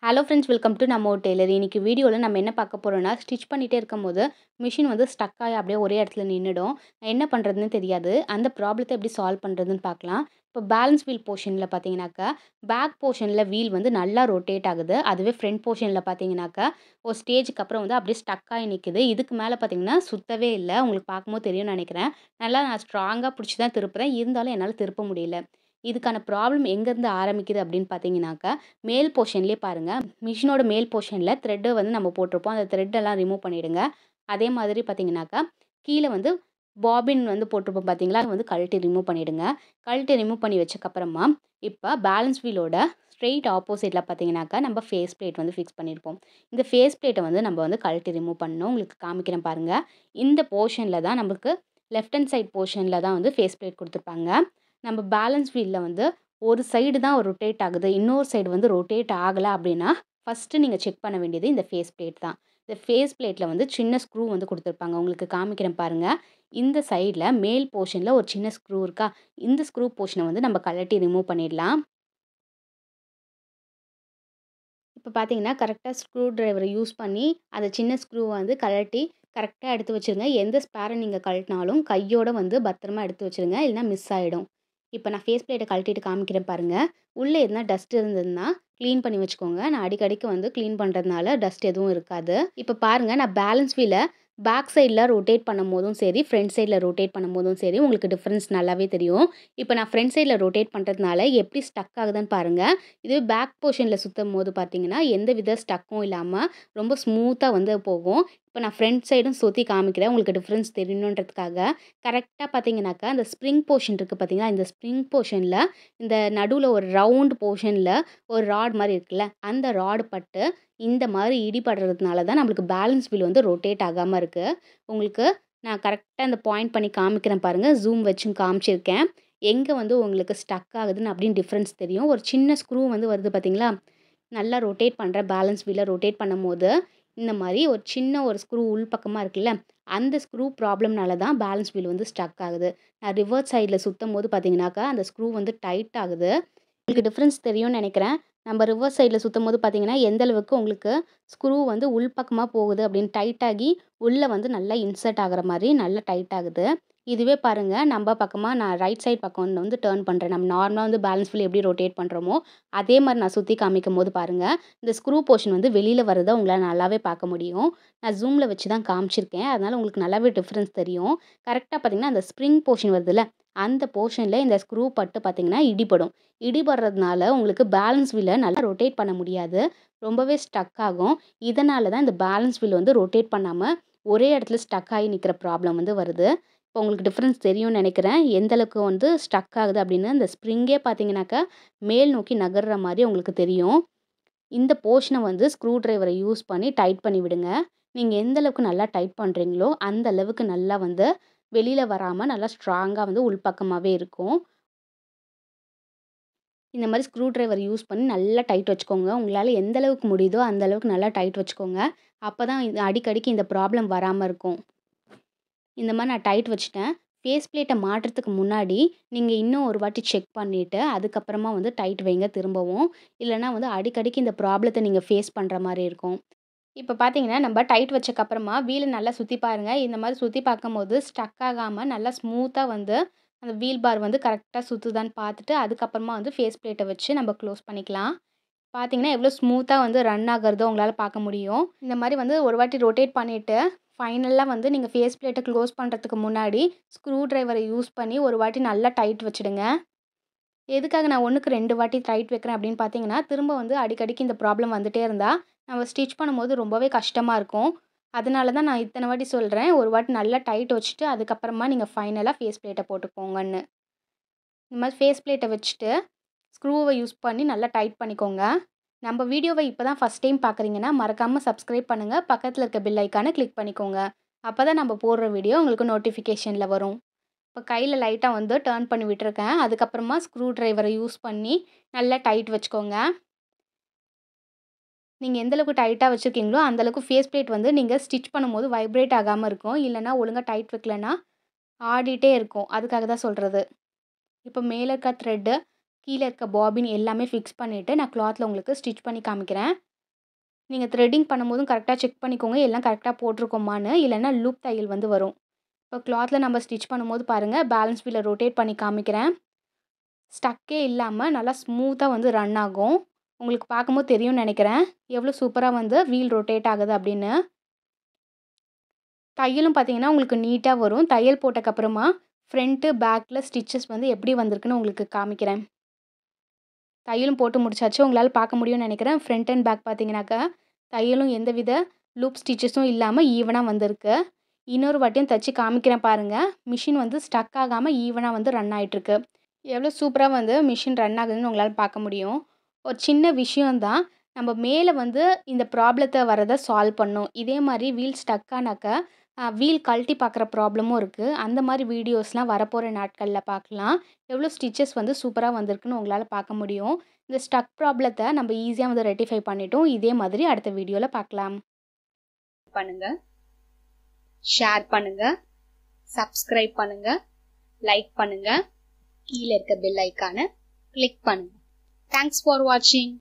Hello friends, welcome to நம்ம Taylor. இன்னைக்கு வீடியோவில் நம்ம என்ன பார்க்க போகிறோம்னா, ஸ்டிச் பண்ணிகிட்டே இருக்கும்போது மிஷின் வந்து ஸ்டக் ஆகி அப்படியே ஒரே இடத்துல நின்றுடும். என்ன பண்ணுறதுன்னு தெரியாது. அந்த ப்ராப்ளத்தை எப்படி சால்வ் பண்ணுறதுன்னு பார்க்கலாம். இப்போ பேலன்ஸ் வீல் போர்ஷனில் பார்த்தீங்கன்னாக்கா, பேக் போர்ஷனில் வீல் வந்து நல்லா ரொட்டேட் ஆகுது. அதுவே ஃப்ரண்ட் போர்ஷனில் பார்த்தீங்கன்னாக்கா, ஒரு ஸ்டேஜுக்கு அப்புறம் வந்து அப்படியே ஸ்டக் ஆகி நிற்குது. இதுக்கு மேலே பார்த்தீங்கன்னா சுத்தவே இல்லை. உங்களுக்கு பார்க்கும்போது தெரியும்னு நினைக்கிறேன். நல்லா நான் ஸ்ட்ராங்காக பிடிச்சி தான் திருப்புறேன். இருந்தாலும் என்னால் திருப்ப முடியல. இதுக்கான ப்ராப்ளம் எங்கேருந்து ஆரம்பிக்குது அப்படின்னு பார்த்தீங்கன்னாக்கா, மேல் போர்ஷன்லேயே பாருங்கள். மிஷினோட மேல் போர்ஷனில் த்ரெட்டு வந்து நம்ம போட்டிருப்போம். அந்த த்ரெட்டெல்லாம் ரிமூவ் பண்ணிவிடுங்க. அதே மாதிரி பார்த்தீங்கன்னாக்கா, கீழே வந்து பாபின் வந்து போட்டிருப்போம் பார்த்தீங்களா, அது வந்து கழட்டி ரிமூவ் பண்ணிவிடுங்க. கழட்டி ரிமூவ் பண்ணி வச்சக்கப்புறமா இப்போ பேலன்ஸ் வீலோட ஸ்ட்ரெயிட் ஆப்போசிட்டில் பார்த்தீங்கன்னாக்கா, நம்ம ஃபேஸ் பிளேட் வந்து ஃபிக்ஸ் பண்ணியிருப்போம். இந்த ஃபேஸ் பிளேட்டை வந்து நம்ம வந்து கழட்டி ரிமூவ் பண்ணணும். உங்களுக்கு காமிக்கிறேன் பாருங்கள். இந்த போர்ஷனில் தான் நமக்கு லெஃப்ட் ஹேண்ட் சைட் போர்ஷனில் தான் வந்து ஃபேஸ் பிளேட் கொடுத்துருப்பாங்க. நம்ம பேலன்ஸ் வீலில் வந்து ஒரு சைடு தான் ரொட்டேட் ஆகுது, இன்னொரு சைடு வந்து ரொட்டேட் ஆகலை அப்படின்னா, ஃபஸ்ட்டு நீங்கள் செக் பண்ண வேண்டியது இந்த ஃபேஸ் பிளேட் தான். இந்த ஃபேஸ் பிளேட்டில் வந்து சின்ன ஸ்க்ரூ வந்து கொடுத்துருப்பாங்க. உங்களுக்கு காமிக்கிறேன் பாருங்கள். இந்த சைடில் மேல் போர்ஷனில் ஒரு சின்ன ஸ்க்ரூ இருக்கா, இந்த ஸ்க்ரூ போர்ஷனை வந்து நம்ம கழட்டி ரிமூவ் பண்ணிடலாம். இப்போ பார்த்தீங்கன்னா, கரெக்டாக ஸ்க்ரூ டிரைவரை யூஸ் பண்ணி அந்த சின்ன ஸ்க்ரூவை வந்து கழட்டி கரெக்டாக எடுத்து வச்சுருங்க. எந்த ஸ்பேரை நீங்கள் கழட்டினாலும் கையோட வந்து பத்திரமா எடுத்து வச்சுருங்க, இல்லைனா மிஸ் ஆகிடும். இப்போ நான் ஃபேஸ் பிளேட்டை கழட்டிட்டு காமிக்கிறேன் பாருங்கள். உள்ளே எதுனா டஸ்ட் இருந்ததுன்னா க்ளீன் பண்ணி வச்சுக்கோங்க. நான் அடிக்கடிக்கு வந்து க்ளீன் பண்ணுறதுனால டஸ்ட் எதுவும் இருக்காது. இப்போ பாருங்கள், நான் பேலன்ஸ் வீலை பேக் சைடில் ரொட்டேட் பண்ணும்போதும் சரி, ஃப்ரண்ட் சைடில் ரொட்டேட் பண்ணும்போதும் சரி, உங்களுக்கு டிஃப்ரென்ஸ் நல்லாவே தெரியும். இப்போ நான் ஃப்ரண்ட் சைடில் ரொட்டேட் பண்ணுறதுனால எப்படி ஸ்டக் ஆகுதுன்னு பாருங்கள். இதுவே பேக் போர்ஷனில் சுற்றும் போது பார்த்தீங்கன்னா, எந்த வித ஸ்டக்கும் இல்லாமல் ரொம்ப ஸ்மூத்தாக வந்து போகும். இப்போ நான் ஃப்ரண்ட் சைடும் சுற்றி காமிக்கிறேன், உங்களுக்கு டிஃப்ரென்ஸ் தெரியணுன்றதுக்காக. கரெக்டாக பார்த்தீங்கன்னாக்கா, அந்த ஸ்ப்ரிங் போர்ஷன் இருக்குது பார்த்தீங்களா, இந்த ஸ்ப்ரிங் போர்ஷனில் இந்த நடுவில் ஒரு ரவுண்ட் போர்ஷனில் ஒரு ராட் மாதிரி இருக்குல்ல, அந்த ராடு பட்டு இந்த மாதிரி இடிபடுறதுனால தான் நம்மளுக்கு பேலன்ஸ் வீல் வந்து ரொட்டேட் ஆகாமல் இருக்குது. உங்களுக்கு நான் கரெக்டாக அந்த பாயிண்ட் பண்ணி காமிக்கிறேன் பாருங்கள். ஜூம் வச்சும் காமிச்சிருக்கேன். எங்கே வந்து உங்களுக்கு ஸ்டக் ஆகுதுன்னு அப்படின்னு டிஃப்ரென்ஸ் தெரியும். ஒரு சின்ன ஸ்க்ரூ வந்து வருது பார்த்தீங்களா, நல்லா ரொட்டேட் பண்ணுற பேலன்ஸ் வீலை ரொட்டேட் பண்ணும்போது இந்த மாதிரி ஒரு சின்ன ஒரு ஸ்க்ரூ உள் பக்கமாக இருக்குல்ல, அந்த ஸ்க்ரூ ப்ராப்ளம்னால தான் பேலன்ஸ் வீல் வந்து ஸ்டக் ஆகுது. நான் ரிவர்ஸ் சைடில் சுற்றும் போது பார்த்தீங்கன்னாக்கா, அந்த ஸ்க்ரூ வந்து டைட் ஆகுது. உங்களுக்கு டிஃப்ரென்ஸ் தெரியும்னு நினைக்கிறேன். நம்ம ரிவர்ஸ் சைடில் சுற்றும்போது பார்த்தீங்கன்னா, எந்த அளவுக்கு உங்களுக்கு ஸ்க்ரூ வந்து உள் பக்கமாக போகுது அப்படின்னு டைட் ஆகி உள்ளே வந்து நல்லா இன்சர்ட் ஆகிற மாதிரி நல்லா டைட் ஆகுது. இதுவே பாருங்கள், நம்ம பக்கமாக நான் ரைட் சைட் பக்கம் வந்து டர்ன் பண்ணுறேன். நம்ம நார்மலாக வந்து பேலன்ஸ் வீல் எப்படி ரொட்டேட் பண்ணுறோமோ அதே மாதிரி நான் சுற்றி காமிக்கும் போது பாருங்கள், இந்த ஸ்க்ரூ போர்ஷன் வந்து வெளியில் வரதை உங்களால் நல்லாவே பார்க்க முடியும். நான் ஜூமில் வச்சு தான் காமிச்சிருக்கேன், அதனால் உங்களுக்கு நல்லாவே டிஃப்ரென்ஸ் தெரியும். கரெக்டாக பார்த்தீங்கன்னா, அந்த ஸ்ப்ரிங் போர்ஷன் வருதுல்ல, அந்த போர்ஷனில் இந்த ஸ்க்ரூ பட்டு பார்த்தீங்கன்னா இடிபடும். இடிபடுறதுனால உங்களுக்கு பேலன்ஸ் வீலை நல்லா ரொட்டேட் பண்ண முடியாது, ரொம்பவே ஸ்டக் ஆகும். இதனால தான் இந்த பேலன்ஸ் வீல் வந்து ரொட்டேட் பண்ணாமல் ஒரே இடத்துல ஸ்டக் ஆகி நிற்கிற ப்ராப்ளம் வந்து வருது. இப்போ உங்களுக்கு டிஃப்ரென்ஸ் தெரியும்னு நினைக்கிறேன். எந்த அளவுக்கு வந்து ஸ்டக் ஆகுது அப்படின்னு. இந்த ஸ்ப்ரிங்கே பார்த்தீங்கன்னாக்கா மேல் நோக்கி நகர்ற மாதிரி உங்களுக்கு தெரியும். இந்த போர்ஷனை வந்து ஸ்க்ரூ டிரைவரை யூஸ் பண்ணி டைட் பண்ணி விடுங்க. நீங்கள் எந்த அளவுக்கு நல்லா டைட் பண்ணுறீங்களோ அந்த அளவுக்கு நல்லா வந்து வெளியில் வராமல் நல்லா ஸ்ட்ராங்காக வந்து உள்பக்கமாகவே இருக்கும். இந்த மாதிரி ஸ்க்ரூ டிரைவர் யூஸ் பண்ணி நல்லா டைட் வச்சுக்கோங்க. உங்களால் எந்த அளவுக்கு முடியுதோ அந்த அளவுக்கு நல்லா டைட் வச்சுக்கோங்க. அப்போ தான் இது அடிக்கடிக்கு இந்த ப்ராப்ளம் வராமல் இருக்கும். இந்த மாதிரி நான் டைட் வச்சுட்டேன். ஃபேஸ் பிளேட்டை மாட்டுறதுக்கு முன்னாடி நீங்கள் இன்னும் ஒரு வாட்டி செக் பண்ணிவிட்டு அதுக்கப்புறமா வந்து டைட் வைங்க திரும்பவும். இல்லைனா வந்து அடிக்கடிக்கு இந்த ப்ராப்ளத்தை நீங்கள் ஃபேஸ் பண்ணுற மாதிரி இருக்கும். இப்போ பார்த்தீங்கன்னா, நம்ம டைட் வச்சக்கப்புறமா வீலை நல்லா சுற்றி பாருங்கள். இந்த மாதிரி சுற்றி பார்க்கும்போது ஸ்டக் ஆகாமல் நல்லா ஸ்மூத்தாக வந்து அந்த வீல் பார் வந்து கரெக்டாக சுற்றுதான்னு பார்த்துட்டு அதுக்கப்புறமா வந்து ஃபேஸ் பிளேட்டை வச்சு நம்ம க்ளோஸ் பண்ணிக்கலாம். பார்த்தீங்கன்னா, எவ்வளோ ஸ்மூத்தாக வந்து ரன் ஆகுறதோ உங்களால் பார்க்க முடியும். இந்த மாதிரி வந்து ஒரு வாட்டி ரொட்டேட் பண்ணிவிட்டு ஃபைனலாக வந்து நீங்கள் ஃபேஸ் பிளேட்டை க்ளோஸ் பண்ணுறதுக்கு முன்னாடி ஸ்க்ரூ டிரைவரை யூஸ் பண்ணி ஒரு வாட்டி நல்லா டைட் வச்சுடுங்க. எதுக்காக நான் 1க்கு 2 வாட்டி டைட் வைக்கிறேன் அப்படின்னு பார்த்தீங்கன்னா, திரும்ப வந்து அடிக்கடிக்கு இந்த ப்ராப்ளம் வந்துட்டே இருந்தால் நம்ம ஸ்டிச் பண்ணும்போது ரொம்பவே கஷ்டமாக இருக்கும். அதனால தான் நான் இத்தனை வாட்டி சொல்கிறேன். ஒரு வாட்டி நல்லா டைட் வச்சுட்டு அதுக்கப்புறமா நீங்கள் ஃபைனலாக ஃபேஸ் பிளேட்டை போட்டுக்கோங்கன்னு. இந்த மாதிரி ஃபேஸ் பிளேட்டை வச்சுட்டு ஸ்க்ரூவை யூஸ் பண்ணி நல்லா டைட் பண்ணிக்கோங்க. நம்ம வீடியோவை இப்போ தான் ஃபஸ்ட் டைம் பார்க்குறீங்கன்னா மறக்காமல் சப்ஸ்கிரைப் பண்ணுங்கள். பக்கத்தில் இருக்க பெல் ஐக்கானை கிளிக் பண்ணிக்கோங்க. அப்போ தான் நம்ம போடுற வீடியோ உங்களுக்கு நோட்டிஃபிகேஷனில் வரும். இப்போ கையில் லைட்டாக வந்து டர்ன் பண்ணி விட்டுருக்கேன். அதுக்கப்புறமா ஸ்க்ரூ டிரைவரை யூஸ் பண்ணி நல்லா டைட் வச்சுக்கோங்க. நீங்கள் எந்தளவுக்கு டைட்டாக வச்சுருக்கீங்களோ அந்தளவுக்கு ஃபேஸ் பிளேட் வந்து நீங்கள் ஸ்டிச் பண்ணும்போது வைப்ரேட் ஆகாமல் இருக்கும். இல்லைனா ஒழுங்காக டைட் வைக்கலன்னா ஆடிட்டே இருக்கும். அதுக்காக தான் சொல்கிறது. இப்போ மேலே இருக்க த்ரெட்டு, கீழே இருக்க பாபின் எல்லாமே ஃபிக்ஸ் பண்ணிவிட்டு நான் கிளாத்தில் உங்களுக்கு ஸ்டிச் பண்ணி காமிக்கிறேன். நீங்கள் த்ரெட்டிங் பண்ணும்போதும் கரெக்டாக செக் பண்ணிக்கோங்க எல்லாம் கரெக்டாக போட்டிருக்கோமான்னு, இல்லைன்னா லூப் தையல் வந்து வரும். இப்போ கிளாத்தில் நம்ம ஸ்டிச் பண்ணும்போது பாருங்கள், பேலன்ஸ் வீலை ரொட்டேட் பண்ணி காமிக்கிறேன். ஸ்டக்கே இல்லாமல் நல்லா ஸ்மூத்தாக வந்து ரன் ஆகும். உங்களுக்கு பார்க்கும்போது தெரியும்னு நினைக்கிறேன் எவ்வளோ சூப்பராக வந்து வீல் ரொட்டேட் ஆகுது அப்படின்னு. தையலும் பார்த்தீங்கன்னா உங்களுக்கு நீட்டாக வரும். தையல் போட்டக்கப்புறமா ஃப்ரண்ட்டு பேக்கில் ஸ்டிச்சஸ் வந்து எப்படி வந்திருக்குன்னு உங்களுக்கு காமிக்கிறேன். தையலும் போட்டு முடிச்சாச்சு. உங்களால் பார்க்க முடியும்னு நினைக்கிறேன். ஃப்ரண்ட் அண்ட் பேக் பார்த்தீங்கன்னாக்கா தையலும் எந்தவித லூப் ஸ்டிச்சஸும் இல்லாமல் ஈவனாக வந்திருக்கு. இன்னொரு வாட்டியும் தைச்சி காமிக்கிறேன் பாருங்கள். மிஷின் வந்து ஸ்டக் ஆகாமல் ஈவனாக வந்து ரன் ஆகிட்டுருக்கு. எவ்வளோ சூப்பராக வந்து மிஷின் ரன் ஆகுதுன்னு உங்களால் பார்க்க முடியும். ஒரு சின்ன விஷயந்தான், நம்ம மேலே வந்து இந்த ப்ராப்ளத்தை வரதை சால்வ் பண்ணணும். இதே மாதிரி வீல் ஸ்டக் ஆனாக்கா வீல் கழட்டி பார்க்குற ப்ராப்ளமும் இருக்குது. அந்த மாதிரி வீடியோஸ்லாம் வரப்போகிற நாட்களில் பார்க்கலாம். எவ்வளோ ஸ்டிச்சஸ் வந்து சூப்பராக வந்திருக்குன்னு உங்களால் பார்க்க முடியும். இந்த ஸ்டக் ப்ராப்ளத்தை நம்ம ஈஸியாக வந்து ரெக்டிஃபை பண்ணிட்டோம். இதே மாதிரி அடுத்த வீடியோவில் பார்க்கலாம். பண்ணுங்க, ஷேர் பண்ணுங்க, சப்ஸ்கிரைப் பண்ணுங்க, லைக் பண்ணுங்க, கீழே இருக்க பெல் ஐக்கானை கிளிக் பண்ணுங்க. தேங்க்ஸ் ஃபார் வாட்சிங்.